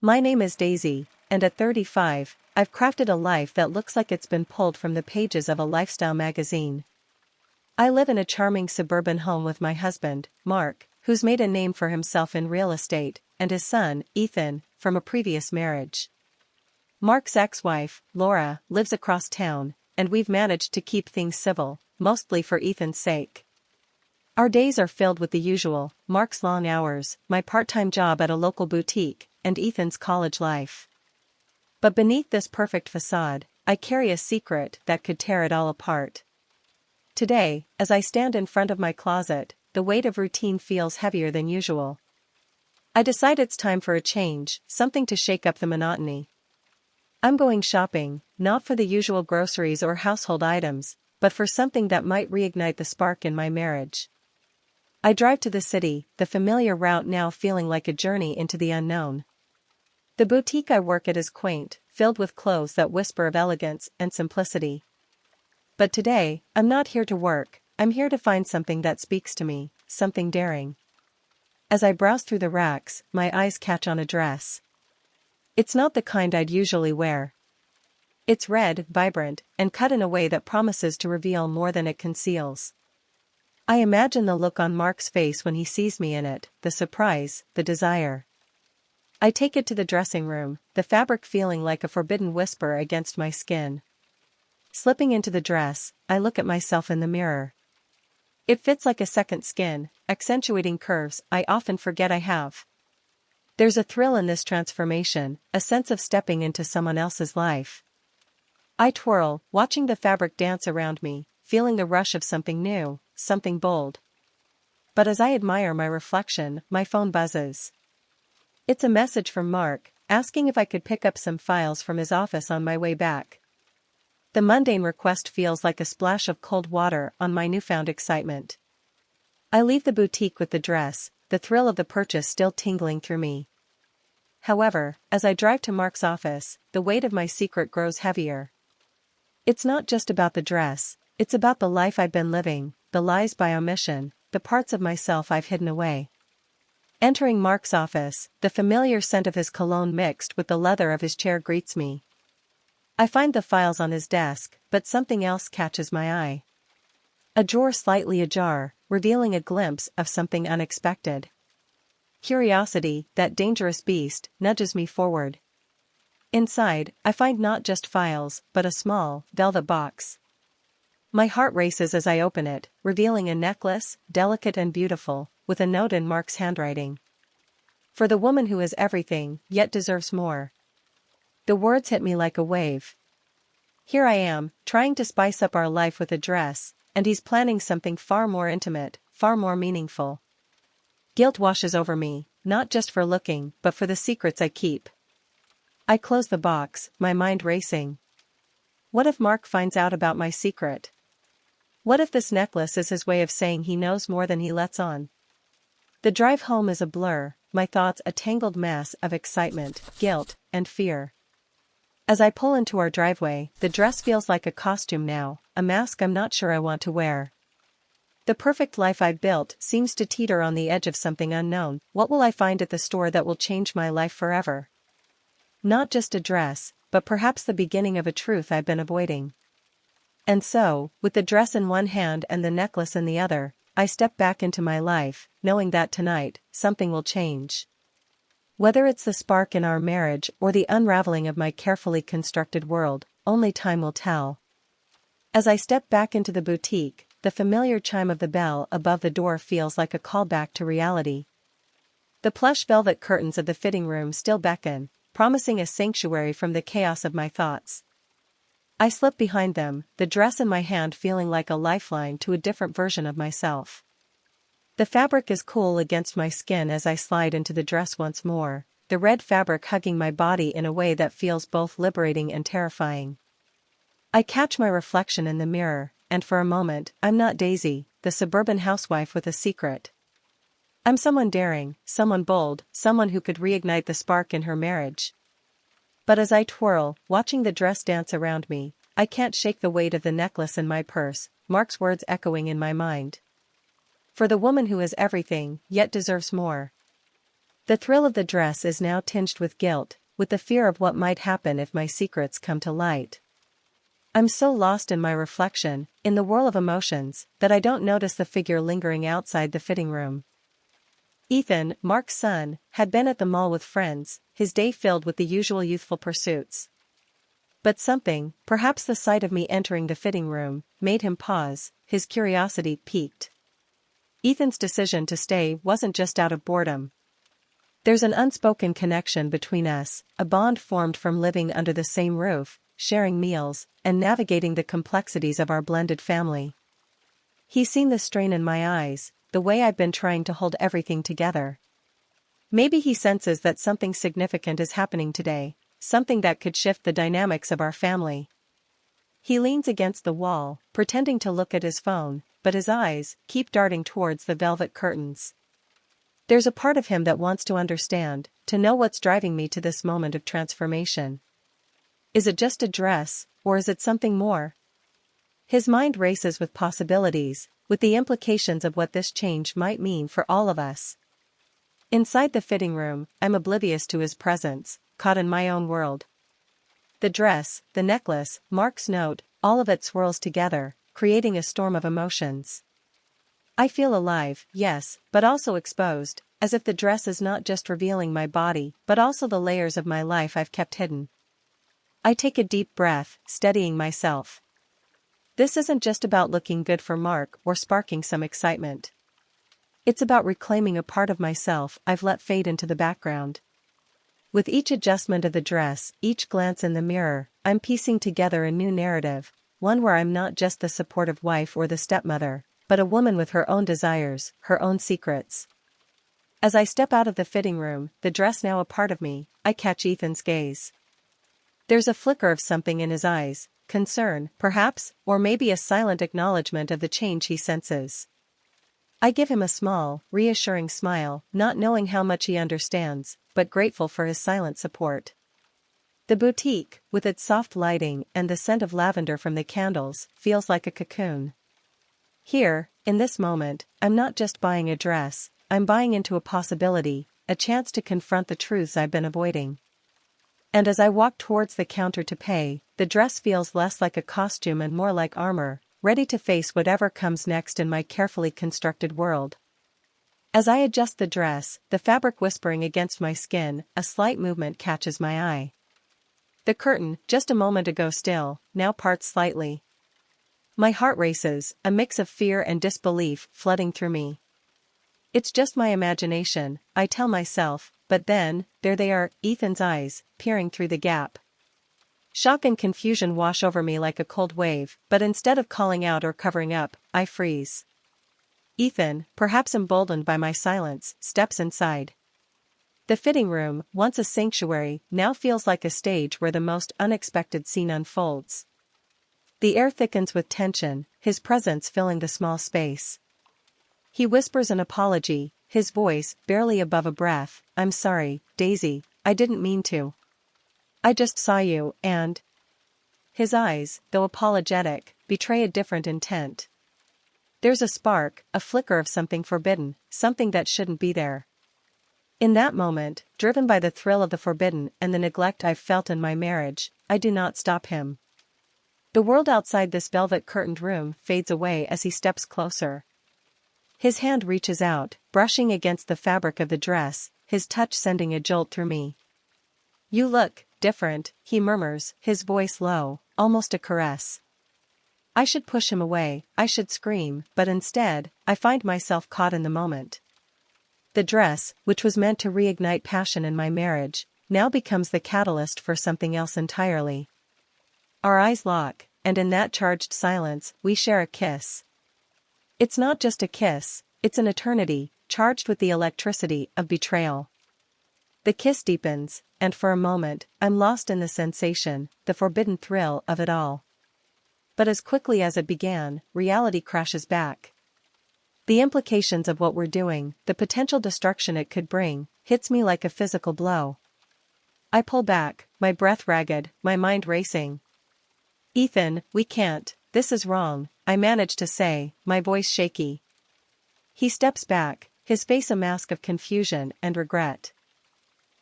My name is Daisy, and at 35, I've crafted a life that looks like it's been pulled from the pages of a lifestyle magazine. I live in a charming suburban home with my husband, Mark, who's made a name for himself in real estate, and his son, Ethan, from a previous marriage. Mark's ex-wife, Laura, lives across town, and we've managed to keep things civil, mostly for Ethan's sake. Our days are filled with the usual: Mark's long hours, my part-time job at a local boutique, and Ethan's college life. But beneath this perfect facade, I carry a secret that could tear it all apart. Today, as I stand in front of my closet, the weight of routine feels heavier than usual. I decide it's time for a change, something to shake up the monotony. I'm going shopping, not for the usual groceries or household items, but for something that might reignite the spark in my marriage. I drive to the city, the familiar route now feeling like a journey into the unknown. The boutique I work at is quaint, filled with clothes that whisper of elegance and simplicity. But today, I'm not here to work, I'm here to find something that speaks to me, something daring. As I browse through the racks, my eyes catch on a dress. It's not the kind I'd usually wear. It's red, vibrant, and cut in a way that promises to reveal more than it conceals. I imagine the look on Mark's face when he sees me in it, the surprise, the desire. I take it to the dressing room, the fabric feeling like a forbidden whisper against my skin. Slipping into the dress, I look at myself in the mirror. It fits like a second skin, accentuating curves I often forget I have. There's a thrill in this transformation, a sense of stepping into someone else's life. I twirl, watching the fabric dance around me, feeling the rush of something new, something bold. But as I admire my reflection, my phone buzzes. It's a message from Mark, asking if I could pick up some files from his office on my way back. The mundane request feels like a splash of cold water on my newfound excitement. I leave the boutique with the dress, the thrill of the purchase still tingling through me. However, as I drive to Mark's office, the weight of my secret grows heavier. It's not just about the dress, it's about the life I've been living, the lies by omission, the parts of myself I've hidden away. Entering Mark's office, the familiar scent of his cologne mixed with the leather of his chair greets me. I find the files on his desk, but something else catches my eye. A drawer slightly ajar, revealing a glimpse of something unexpected. Curiosity, that dangerous beast, nudges me forward. Inside, I find not just files, but a small, velvet box. My heart races as I open it, revealing a necklace, delicate and beautiful, with a note in Mark's handwriting. For the woman who is everything, yet deserves more. The words hit me like a wave. Here I am, trying to spice up our life with a dress, and he's planning something far more intimate, far more meaningful. Guilt washes over me, not just for looking, but for the secrets I keep. I close the box, my mind racing. What if Mark finds out about my secret? What if this necklace is his way of saying he knows more than he lets on? The drive home is a blur, my thoughts a tangled mess of excitement, guilt, and fear. As I pull into our driveway, the dress feels like a costume now, a mask I'm not sure I want to wear. The perfect life I built seems to teeter on the edge of something unknown. What will I find at the store that will change my life forever? Not just a dress, but perhaps the beginning of a truth I've been avoiding. And so, with the dress in one hand and the necklace in the other, I step back into my life, knowing that tonight, something will change. Whether it's the spark in our marriage or the unraveling of my carefully constructed world, only time will tell. As I step back into the boutique, the familiar chime of the bell above the door feels like a callback to reality. The plush velvet curtains of the fitting room still beckon, promising a sanctuary from the chaos of my thoughts. I slip behind them, the dress in my hand feeling like a lifeline to a different version of myself. The fabric is cool against my skin as I slide into the dress once more, the red fabric hugging my body in a way that feels both liberating and terrifying. I catch my reflection in the mirror, and for a moment, I'm not Daisy, the suburban housewife with a secret. I'm someone daring, someone bold, someone who could reignite the spark in her marriage. But as I twirl, watching the dress dance around me, I can't shake the weight of the necklace in my purse, Mark's words echoing in my mind. For the woman who is everything, yet deserves more. The thrill of the dress is now tinged with guilt, with the fear of what might happen if my secrets come to light. I'm so lost in my reflection, in the whirl of emotions, that I don't notice the figure lingering outside the fitting room. Ethan, Mark's son, had been at the mall with friends, his day filled with the usual youthful pursuits. But something, perhaps the sight of me entering the fitting room, made him pause, his curiosity piqued. Ethan's decision to stay wasn't just out of boredom. There's an unspoken connection between us, a bond formed from living under the same roof, sharing meals, and navigating the complexities of our blended family. He's seen the strain in my eyes, the way I've been trying to hold everything together. Maybe he senses that something significant is happening today, something that could shift the dynamics of our family. He leans against the wall, pretending to look at his phone, but his eyes keep darting towards the velvet curtains. There's a part of him that wants to understand, to know what's driving me to this moment of transformation. Is it just a dress, or is it something more? His mind races with possibilities, with the implications of what this change might mean for all of us. Inside the fitting room, I'm oblivious to his presence, caught in my own world. The dress, the necklace, Mark's note, all of it swirls together, creating a storm of emotions. I feel alive, yes, but also exposed, as if the dress is not just revealing my body, but also the layers of my life I've kept hidden. I take a deep breath, steadying myself. This isn't just about looking good for Mark or sparking some excitement. It's about reclaiming a part of myself I've let fade into the background. With each adjustment of the dress, each glance in the mirror, I'm piecing together a new narrative, one where I'm not just the supportive wife or the stepmother, but a woman with her own desires, her own secrets. As I step out of the fitting room, the dress now a part of me, I catch Ethan's gaze. There's a flicker of something in his eyes, concern, perhaps, or maybe a silent acknowledgement of the change he senses. I give him a small, reassuring smile, not knowing how much he understands, but grateful for his silent support. The boutique, with its soft lighting and the scent of lavender from the candles, feels like a cocoon. Here, in this moment, I'm not just buying a dress, I'm buying into a possibility, a chance to confront the truths I've been avoiding. And as I walk towards the counter to pay, the dress feels less like a costume and more like armor, ready to face whatever comes next in my carefully constructed world. As I adjust the dress, the fabric whispering against my skin, a slight movement catches my eye. The curtain, just a moment ago still, now parts slightly. My heart races, a mix of fear and disbelief flooding through me. It's just my imagination, I tell myself, but then, there they are, Ethan's eyes, peering through the gap. Shock and confusion wash over me like a cold wave, but instead of calling out or covering up, I freeze. Ethan, perhaps emboldened by my silence, steps inside. The fitting room, once a sanctuary, now feels like a stage where the most unexpected scene unfolds. The air thickens with tension, his presence filling the small space. He whispers an apology, his voice barely above a breath. I'm sorry, Daisy, I didn't mean to. I just saw you, and... His eyes, though apologetic, betray a different intent. There's a spark, a flicker of something forbidden, something that shouldn't be there. In that moment, driven by the thrill of the forbidden and the neglect I've felt in my marriage, I do not stop him. The world outside this velvet-curtained room fades away as he steps closer. His hand reaches out, brushing against the fabric of the dress, his touch sending a jolt through me. You look different, he murmurs, his voice low, almost a caress. I should push him away, I should scream, but instead, I find myself caught in the moment. The dress, which was meant to reignite passion in my marriage, now becomes the catalyst for something else entirely. Our eyes lock, and in that charged silence, we share a kiss. It's not just a kiss, it's an eternity, charged with the electricity of betrayal. The kiss deepens, and for a moment, I'm lost in the sensation, the forbidden thrill of it all. But as quickly as it began, reality crashes back. The implications of what we're doing, the potential destruction it could bring, hits me like a physical blow. I pull back, my breath ragged, my mind racing. Ethan, we can't, this is wrong, I manage to say, my voice shaky. He steps back, his face a mask of confusion and regret.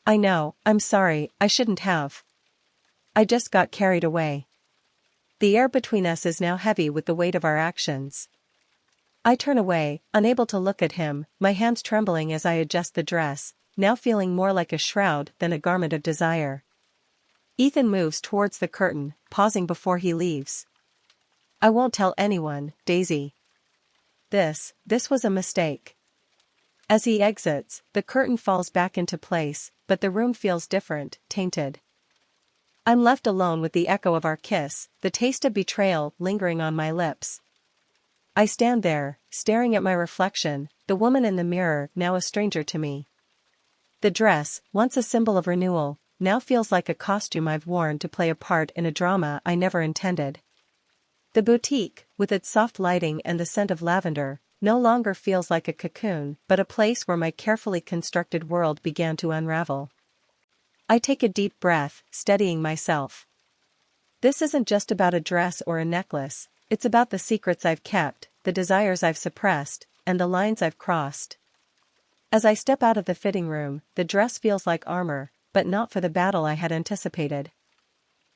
I know, I'm sorry, I shouldn't have. I just got carried away. The air between us is now heavy with the weight of our actions. I turn away, unable to look at him, my hands trembling as I adjust the dress, now feeling more like a shroud than a garment of desire. Ethan moves towards the curtain, pausing before he leaves. I won't tell anyone, Daisy. This was a mistake. As he exits, the curtain falls back into place, but the room feels different, tainted. I'm left alone with the echo of our kiss, the taste of betrayal lingering on my lips. I stand there, staring at my reflection, the woman in the mirror now a stranger to me. The dress, once a symbol of renewal, now feels like a costume I've worn to play a part in a drama I never intended. The boutique, with its soft lighting and the scent of lavender, no longer feels like a cocoon but a place where my carefully constructed world began to unravel. I take a deep breath, steadying myself. This isn't just about a dress or a necklace, it's about the secrets I've kept, the desires I've suppressed, and the lines I've crossed. As I step out of the fitting room, the dress feels like armor, but not for the battle I had anticipated.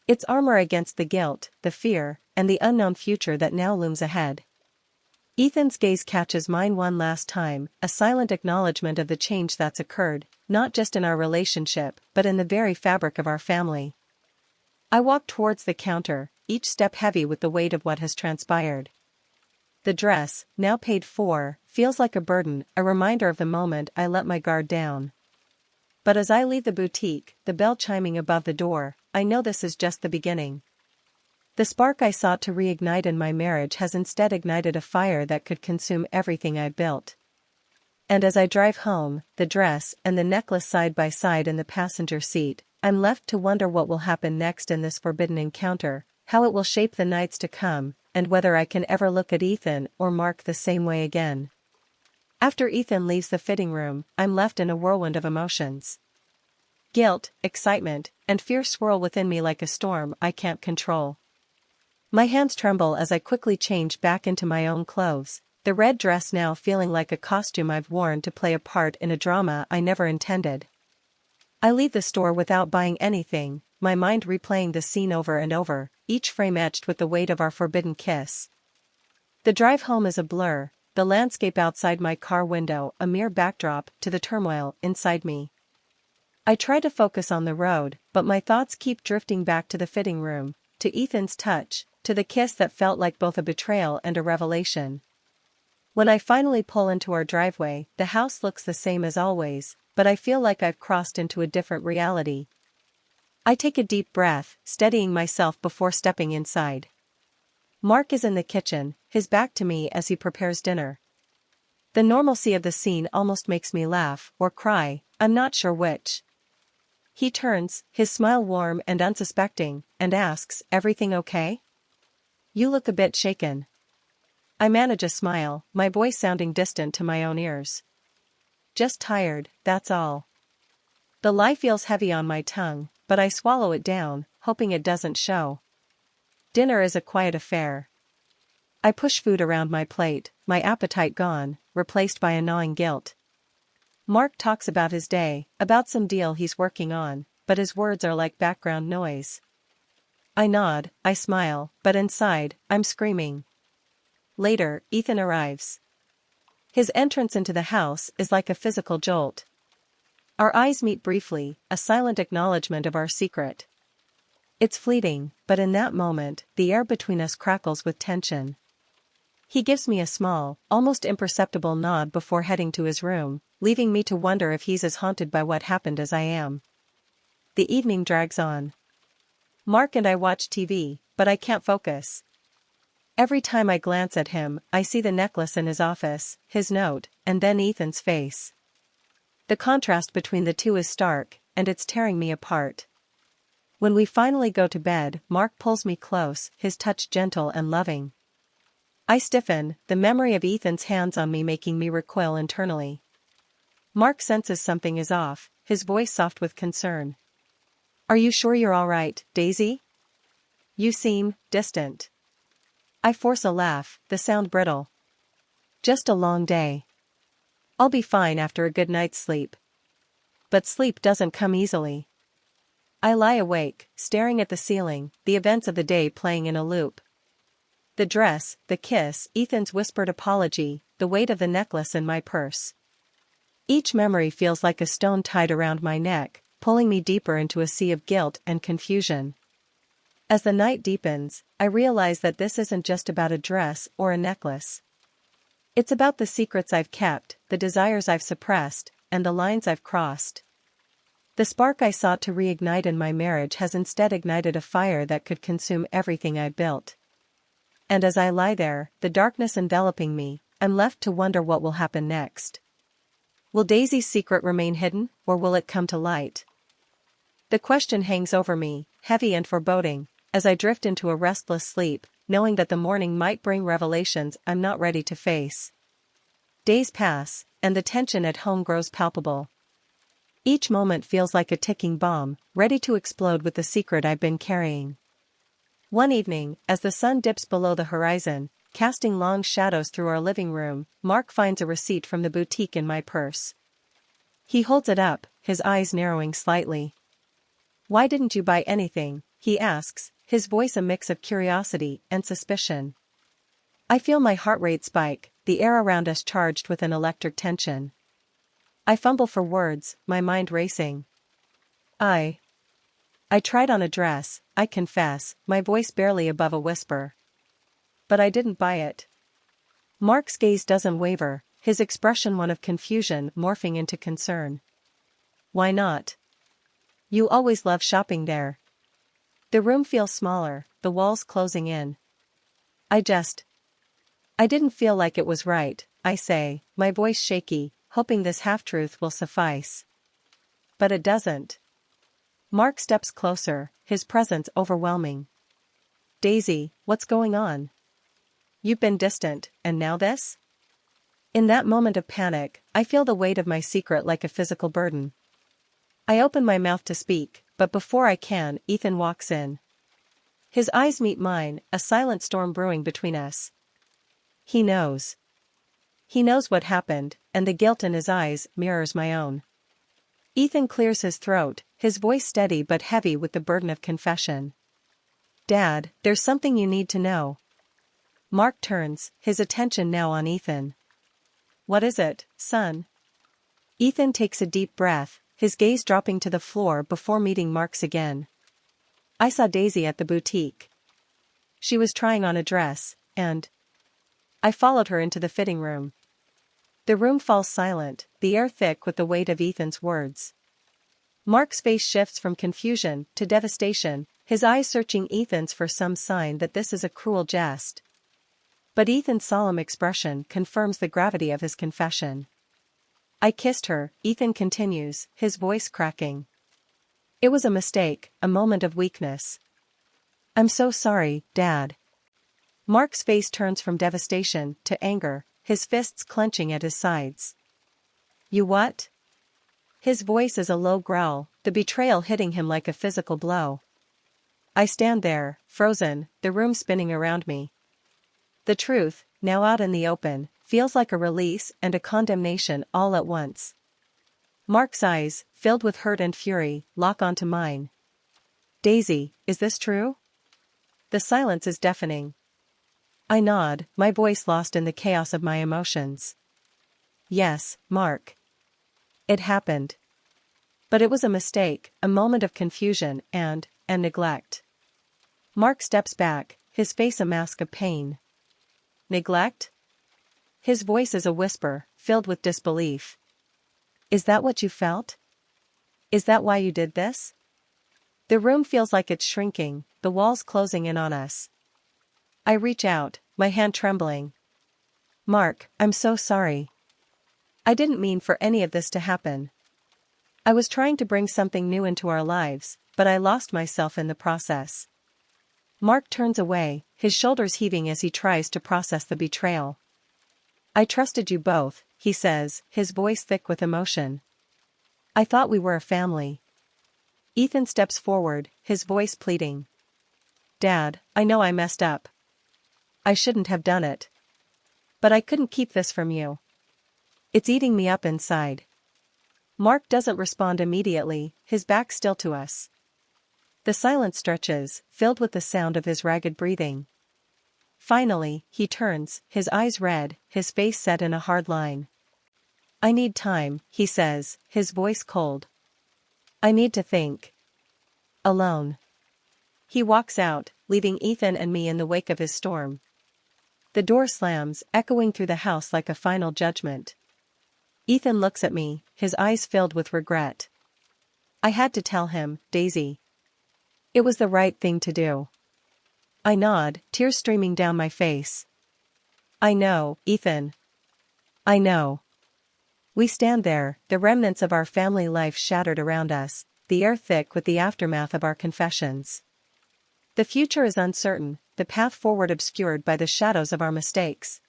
It's armor against the guilt, the fear, and the unknown future that now looms ahead. Ethan's gaze catches mine one last time, a silent acknowledgement of the change that's occurred, not just in our relationship, but in the very fabric of our family. I walk towards the counter, each step heavy with the weight of what has transpired. The dress, now paid for, feels like a burden, a reminder of the moment I let my guard down. But as I leave the boutique, the bell chiming above the door, I know this is just the beginning. The spark I sought to reignite in my marriage has instead ignited a fire that could consume everything I built. And as I drive home, the dress and the necklace side by side in the passenger seat, I'm left to wonder what will happen next in this forbidden encounter, how it will shape the nights to come, and whether I can ever look at Ethan or Mark the same way again. After Ethan leaves the fitting room, I'm left in a whirlwind of emotions. Guilt, excitement, and fear swirl within me like a storm I can't control. My hands tremble as I quickly change back into my own clothes, the red dress now feeling like a costume I've worn to play a part in a drama I never intended. I leave the store without buying anything, my mind replaying the scene over and over, each frame etched with the weight of our forbidden kiss. The drive home is a blur, the landscape outside my car window a mere backdrop to the turmoil inside me. I try to focus on the road, but my thoughts keep drifting back to the fitting room, to Ethan's touch, to the kiss that felt like both a betrayal and a revelation. When I finally pull into our driveway, the house looks the same as always, but I feel like I've crossed into a different reality. I take a deep breath, steadying myself before stepping inside. Mark is in the kitchen, his back to me as he prepares dinner. The normalcy of the scene almost makes me laugh, or cry, I'm not sure which. He turns, his smile warm and unsuspecting, and asks, "Everything okay? You look a bit shaken." I manage a smile, my voice sounding distant to my own ears. "Just tired, that's all." The lie feels heavy on my tongue, but I swallow it down, hoping it doesn't show. Dinner is a quiet affair. I push food around my plate, my appetite gone, replaced by a gnawing guilt. Mark talks about his day, about some deal he's working on, but his words are like background noise. I nod, I smile, but inside, I'm screaming. Later, Ethan arrives. His entrance into the house is like a physical jolt. Our eyes meet briefly, a silent acknowledgement of our secret. It's fleeting, but in that moment, the air between us crackles with tension. He gives me a small, almost imperceptible nod before heading to his room, leaving me to wonder if he's as haunted by what happened as I am. The evening drags on. Mark and I watch TV, but I can't focus. Every time I glance at him, I see the necklace in his office, his note, and then Ethan's face. The contrast between the two is stark, and it's tearing me apart. When we finally go to bed, Mark pulls me close, his touch gentle and loving. I stiffen, the memory of Ethan's hands on me making me recoil internally. Mark senses something is off, his voice soft with concern. "Are you sure you're all right, Daisy? You seem distant." I force a laugh, the sound brittle. "Just a long day. I'll be fine after a good night's sleep." But sleep doesn't come easily. I lie awake, staring at the ceiling, the events of the day playing in a loop. The dress, the kiss, Ethan's whispered apology, the weight of the necklace in my purse. Each memory feels like a stone tied around my neck, pulling me deeper into a sea of guilt and confusion. As the night deepens, I realize that this isn't just about a dress or a necklace. It's about the secrets I've kept, the desires I've suppressed, and the lines I've crossed. The spark I sought to reignite in my marriage has instead ignited a fire that could consume everything I built. And as I lie there, the darkness enveloping me, I'm left to wonder what will happen next. Will Daisy's secret remain hidden, or will it come to light? The question hangs over me, heavy and foreboding, as I drift into a restless sleep, knowing that the morning might bring revelations I'm not ready to face. Days pass, and the tension at home grows palpable. Each moment feels like a ticking bomb, ready to explode with the secret I've been carrying. One evening, as the sun dips below the horizon, casting long shadows through our living room, Mark finds a receipt from the boutique in my purse. He holds it up, his eyes narrowing slightly. "Why didn't you buy anything?" he asks, his voice a mix of curiosity and suspicion. I feel my heart rate spike, the air around us charged with an electric tension. I fumble for words, my mind racing. I tried on a dress, I confess, my voice barely above a whisper. But I didn't buy it. Mark's gaze doesn't waver, his expression one of confusion morphing into concern. "Why not? You always love shopping there." The room feels smaller, the walls closing in. I didn't feel like it was right, I say, my voice shaky, hoping this half-truth will suffice. But it doesn't. Mark steps closer, his presence overwhelming. "Daisy, what's going on? You've been distant, and now this?" In that moment of panic, I feel the weight of my secret like a physical burden. I open my mouth to speak, but before I can, Ethan walks in. His eyes meet mine, a silent storm brewing between us. He knows. He knows what happened, and the guilt in his eyes mirrors my own. Ethan clears his throat, his voice steady but heavy with the burden of confession. "Dad, there's something you need to know." Mark turns, his attention now on Ethan. "What is it, son?" Ethan takes a deep breath, his gaze dropping to the floor before meeting Mark's again. "I saw Daisy at the boutique. She was trying on a dress, and I followed her into the fitting room." The room falls silent, the air thick with the weight of Ethan's words. Mark's face shifts from confusion to devastation, his eyes searching Ethan's for some sign that this is a cruel jest. But Ethan's solemn expression confirms the gravity of his confession. "I kissed her," Ethan continues, his voice cracking. "It was a mistake, a moment of weakness. I'm so sorry, Dad." Mark's face turns from devastation to anger, his fists clenching at his sides. "You what?" His voice is a low growl, the betrayal hitting him like a physical blow. I stand there, frozen, the room spinning around me. The truth, now out in the open, feels like a release and a condemnation all at once. Mark's eyes, filled with hurt and fury, lock onto mine. "Daisy, is this true?" The silence is deafening. I nod, my voice lost in the chaos of my emotions. "Yes, Mark. It happened. But it was a mistake, a moment of confusion and neglect." Mark steps back, his face a mask of pain. "Neglect?" His voice is a whisper, filled with disbelief. "Is that what you felt? Is that why you did this?" The room feels like it's shrinking, the walls closing in on us. I reach out, my hand trembling. "Mark, I'm so sorry. I didn't mean for any of this to happen. I was trying to bring something new into our lives, but I lost myself in the process." Mark turns away, his shoulders heaving as he tries to process the betrayal. "I trusted you both," he says, his voice thick with emotion. "I thought we were a family." Ethan steps forward, his voice pleading. "Dad, I know I messed up. I shouldn't have done it. But I couldn't keep this from you. It's eating me up inside." Mark doesn't respond immediately, his back still to us. The silence stretches, filled with the sound of his ragged breathing. Finally, he turns, his eyes red, his face set in a hard line. "I need time," he says, his voice cold. "I need to think. Alone." He walks out, leaving Ethan and me in the wake of his storm. The door slams, echoing through the house like a final judgment. Ethan looks at me, his eyes filled with regret. "I had to tell him, Daisy. It was the right thing to do." I nod, tears streaming down my face. "I know, Ethan. I know." We stand there, the remnants of our family life shattered around us, the air thick with the aftermath of our confessions. The future is uncertain, the path forward obscured by the shadows of our mistakes.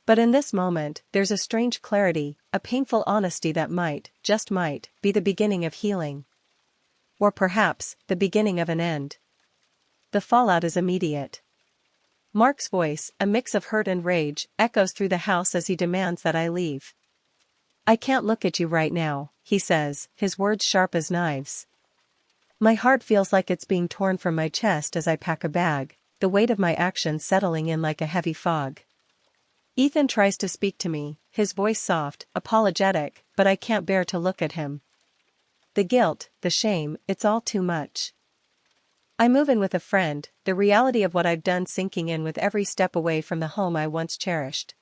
But in this moment, there's a strange clarity, a painful honesty that might, just might, be the beginning of healing. Or perhaps, the beginning of an end. The fallout is immediate. Mark's voice, a mix of hurt and rage, echoes through the house as he demands that I leave. "I can't look at you right now," he says, his words sharp as knives. My heart feels like it's being torn from my chest as I pack a bag, the weight of my actions settling in like a heavy fog. Ethan tries to speak to me, his voice soft, apologetic, but I can't bear to look at him. The guilt, the shame, it's all too much. I move in with a friend, the reality of what I've done sinking in with every step away from the home I once cherished.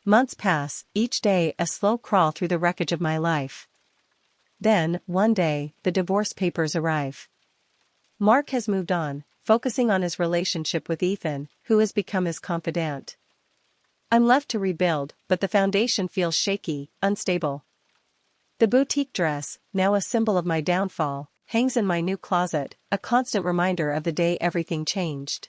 Months pass, each day a slow crawl through the wreckage of my life. Then, one day, the divorce papers arrive. Mark has moved on, focusing on his relationship with Ethan, who has become his confidant. I'm left to rebuild, but the foundation feels shaky, unstable. The boutique dress, now a symbol of my downfall, hangs in my new closet, a constant reminder of the day everything changed.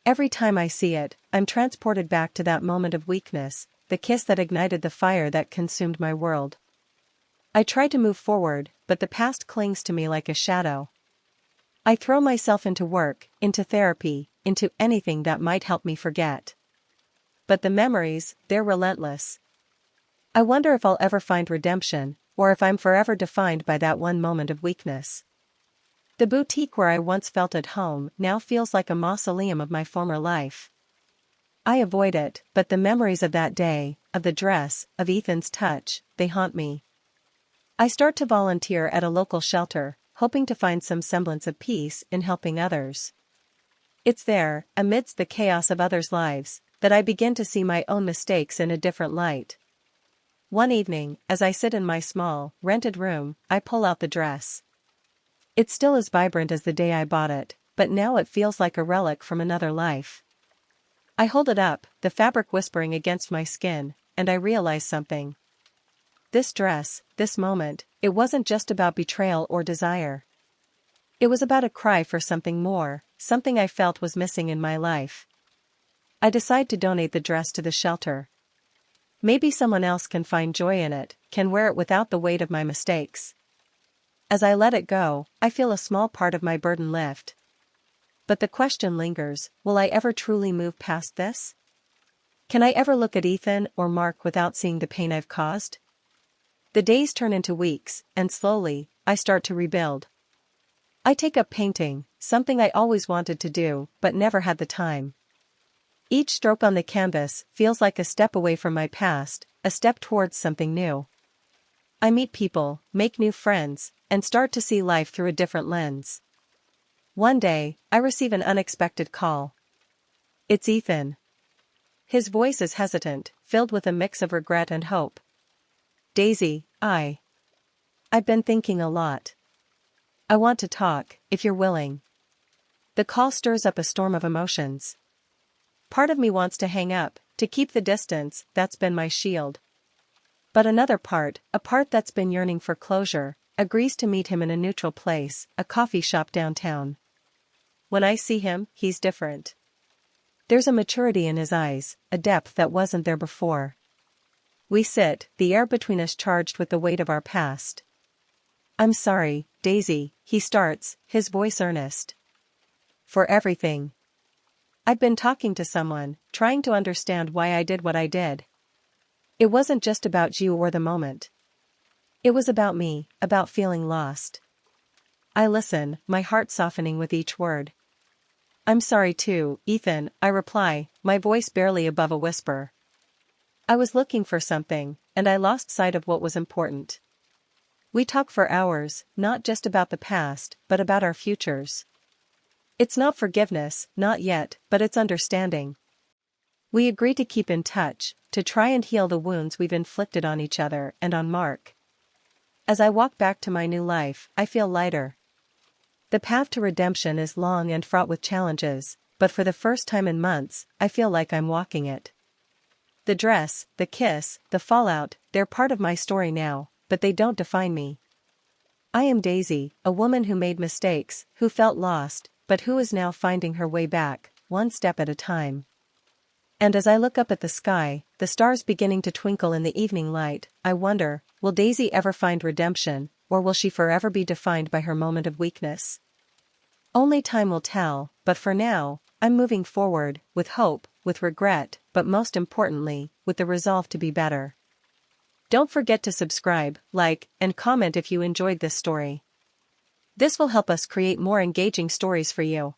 Every time I see it, I'm transported back to that moment of weakness, the kiss that ignited the fire that consumed my world. I try to move forward, but the past clings to me like a shadow. I throw myself into work, into therapy, into anything that might help me forget. But the memories, they're relentless. I wonder if I'll ever find redemption, or if I'm forever defined by that one moment of weakness. The boutique where I once felt at home now feels like a mausoleum of my former life. I avoid it, but the memories of that day, of the dress, of Ethan's touch, they haunt me. I start to volunteer at a local shelter, hoping to find some semblance of peace in helping others. It's there, amidst the chaos of others' lives, that I begin to see my own mistakes in a different light. One evening, as I sit in my small, rented room, I pull out the dress. It's still as vibrant as the day I bought it, but now it feels like a relic from another life. I hold it up, the fabric whispering against my skin, and I realize something. This dress, this moment, it wasn't just about betrayal or desire. It was about a cry for something more, something I felt was missing in my life. I decide to donate the dress to the shelter. Maybe someone else can find joy in it, can wear it without the weight of my mistakes. As I let it go, I feel a small part of my burden lift. But the question lingers, will I ever truly move past this? Can I ever look at Ethan or Mark without seeing the pain I've caused? The days turn into weeks, and slowly, I start to rebuild. I take up painting, something I always wanted to do, but never had the time. Each stroke on the canvas feels like a step away from my past, a step towards something new. I meet people, make new friends, and start to see life through a different lens. One day, I receive an unexpected call. It's Ethan. His voice is hesitant, filled with a mix of regret and hope. "Daisy, I've been thinking a lot. I want to talk, if you're willing." The call stirs up a storm of emotions. Part of me wants to hang up, to keep the distance, that's been my shield. But another part, a part that's been yearning for closure, agrees to meet him in a neutral place, a coffee shop downtown. When I see him, he's different. There's a maturity in his eyes, a depth that wasn't there before. We sit, the air between us charged with the weight of our past. "I'm sorry, Daisy," he starts, his voice earnest. "For everything. I'd been talking to someone, trying to understand why I did what I did. It wasn't just about you or the moment. It was about me, about feeling lost. I listen, my heart softening with each word. I'm sorry too, Ethan, I reply, my voice barely above a whisper. I was looking for something, and I lost sight of what was important. We talk for hours, not just about the past, but about our futures. It's not forgiveness, not yet, but it's understanding. We agree to keep in touch, to try and heal the wounds we've inflicted on each other and on Mark. As I walk back to my new life, I feel lighter. The path to redemption is long and fraught with challenges, but for the first time in months, I feel like I'm walking it. The dress, the kiss, the fallout, they're part of my story now, but they don't define me. I am Daisy, a woman who made mistakes, who felt lost, but who is now finding her way back, one step at a time. And as I look up at the sky, the stars beginning to twinkle in the evening light, I wonder, will Daisy ever find redemption, or will she forever be defined by her moment of weakness? Only time will tell, but for now, I'm moving forward, with hope, with regret, but most importantly, with the resolve to be better. Don't forget to subscribe, like, and comment if you enjoyed this story. This will help us create more engaging stories for you.